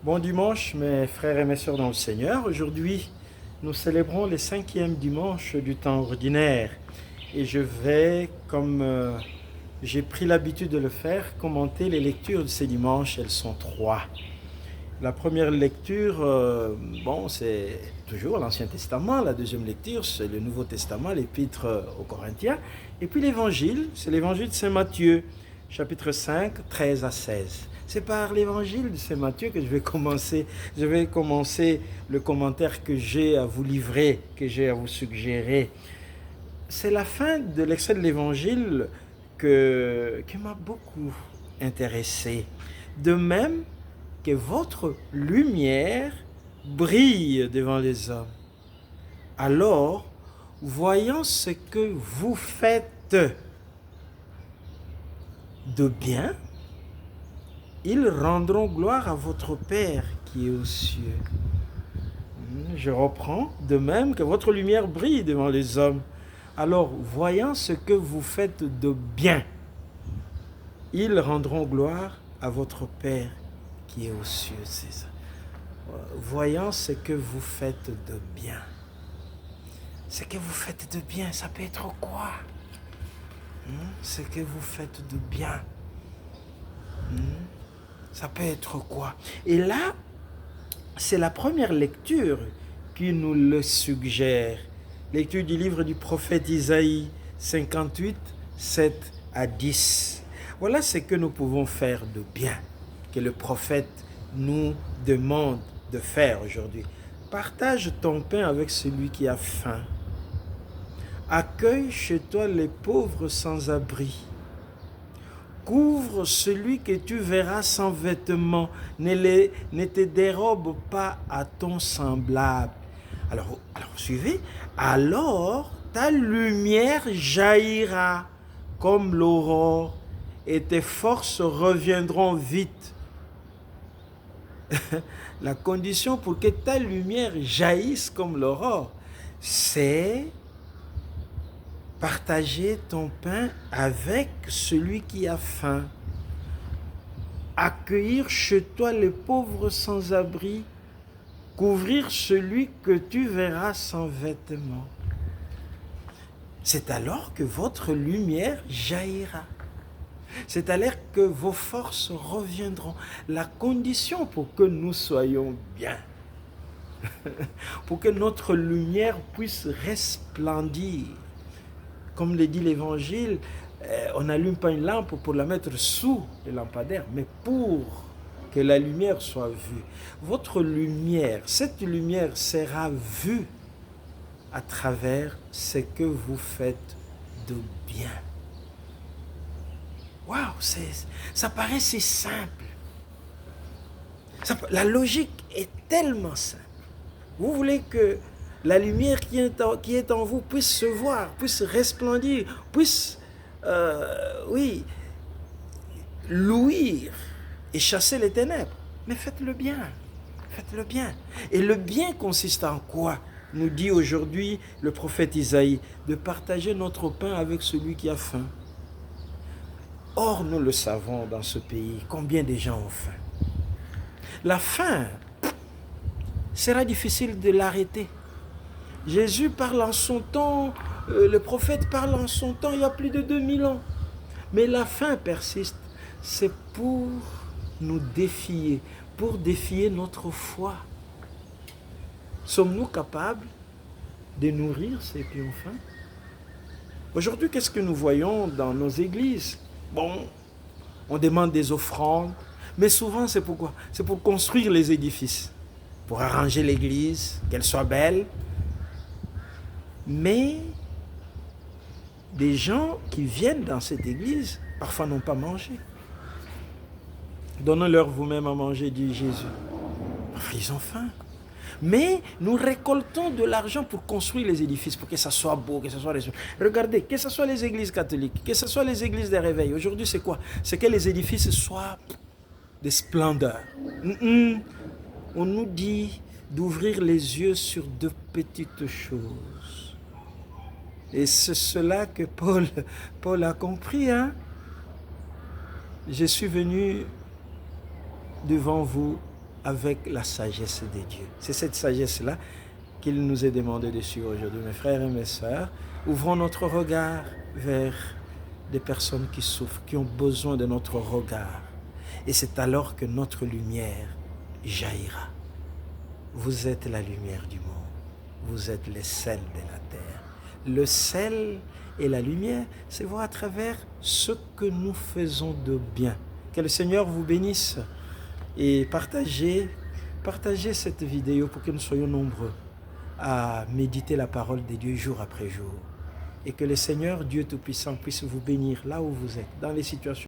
Bon dimanche, mes frères et mes sœurs dans le Seigneur. Aujourd'hui, nous célébrons le 5e dimanche du temps ordinaire. Et je vais, comme j'ai pris l'habitude de le faire, commenter les lectures de ces dimanches. Elles sont trois. La première lecture, c'est toujours l'Ancien Testament. La deuxième lecture, c'est le Nouveau Testament, l'Épître aux Corinthiens. Et puis l'Évangile, c'est l'Évangile de Saint Matthieu, chapitre 5, 13 à 16. C'est par l'Évangile de Saint Matthieu que je vais commencer le commentaire que j'ai à vous livrer, que j'ai à vous suggérer. C'est la fin de l'extrait de l'Évangile qui m'a beaucoup intéressé. De même que votre lumière brille devant les hommes. Alors, voyant ce que vous faites de bien, ils rendront gloire à votre Père qui est aux cieux. Je reprends. De même que votre lumière brille devant les hommes. Alors, voyant ce que vous faites de bien, ils rendront gloire à votre Père qui est aux cieux. C'est ça. Voyant ce que vous faites de bien. Ce que vous faites de bien, ça peut être quoi? Ce que vous faites de bien. Ça peut être quoi? Et là, c'est la première lecture qui nous le suggère. Lecture du livre du prophète Isaïe 58, 7 à 10. Voilà ce que nous pouvons faire de bien, que le prophète nous demande de faire aujourd'hui. Partage ton pain avec celui qui a faim. Accueille chez toi les pauvres sans abri. Couvre celui que tu verras sans vêtements. Ne te dérobe pas à ton semblable. Alors suivez. Alors ta lumière jaillira comme l'aurore et tes forces reviendront vite. La condition pour que ta lumière jaillisse comme l'aurore, c'est partager ton pain avec celui qui a faim. Accueillir chez toi les pauvres sans abri. Couvrir celui que tu verras sans vêtements. C'est alors que votre lumière jaillira. C'est alors que vos forces reviendront. La condition pour que nous soyons bien, pour que notre lumière puisse resplendir. Comme le dit l'Évangile, on n'allume pas une lampe pour la mettre sous le lampadaire, mais pour que la lumière soit vue. Votre lumière, cette lumière sera vue à travers ce que vous faites de bien. Waouh, ça paraît si simple. La logique est tellement simple. Vous voulez que la lumière qui est en vous puisse se voir, puisse resplendir, puisse, louir et chasser les ténèbres. Mais faites-le bien. Faites-le bien. Et le bien consiste en quoi? Nous dit aujourd'hui le prophète Isaïe, de partager notre pain avec celui qui a faim. Or, nous le savons dans ce pays, combien de gens ont faim. La faim sera difficile de l'arrêter. Jésus parle en son temps, le prophète parle en son temps, il y a plus de 2000 ans. Mais la faim persiste. C'est pour nous défier, pour défier notre foi. Sommes-nous capables de nourrir ceux qui ont faim? Aujourd'hui, qu'est-ce que nous voyons dans nos églises? On demande des offrandes, mais souvent c'est pourquoi? C'est pour construire les édifices, pour arranger l'église, qu'elle soit belle. Mais des gens qui viennent dans cette église, parfois n'ont pas mangé. Donnez-leur vous-même à manger, dit Jésus. Parfois ils ont faim. Mais nous récoltons de l'argent pour construire les édifices, pour que ça soit beau, que ça soit... Regardez, que ce soit les églises catholiques, que ce soit les églises des réveils. Aujourd'hui, c'est quoi? C'est que les édifices soient des splendeurs. On nous dit d'ouvrir les yeux sur de petites choses. Et c'est cela que Paul a compris. Je suis venu devant vous avec la sagesse de Dieu. C'est cette sagesse-là qu'il nous est demandé de suivre aujourd'hui. Mes frères et mes sœurs, ouvrons notre regard vers des personnes qui souffrent, qui ont besoin de notre regard. Et c'est alors que notre lumière jaillira. Vous êtes la lumière du monde. Vous êtes le sel de la terre. Le sel et la lumière, c'est voir à travers ce que nous faisons de bien. Que le Seigneur vous bénisse et partagez cette vidéo pour que nous soyons nombreux à méditer la parole de Dieu jour après jour. Et que le Seigneur, Dieu Tout-Puissant, puisse vous bénir là où vous êtes, dans les situations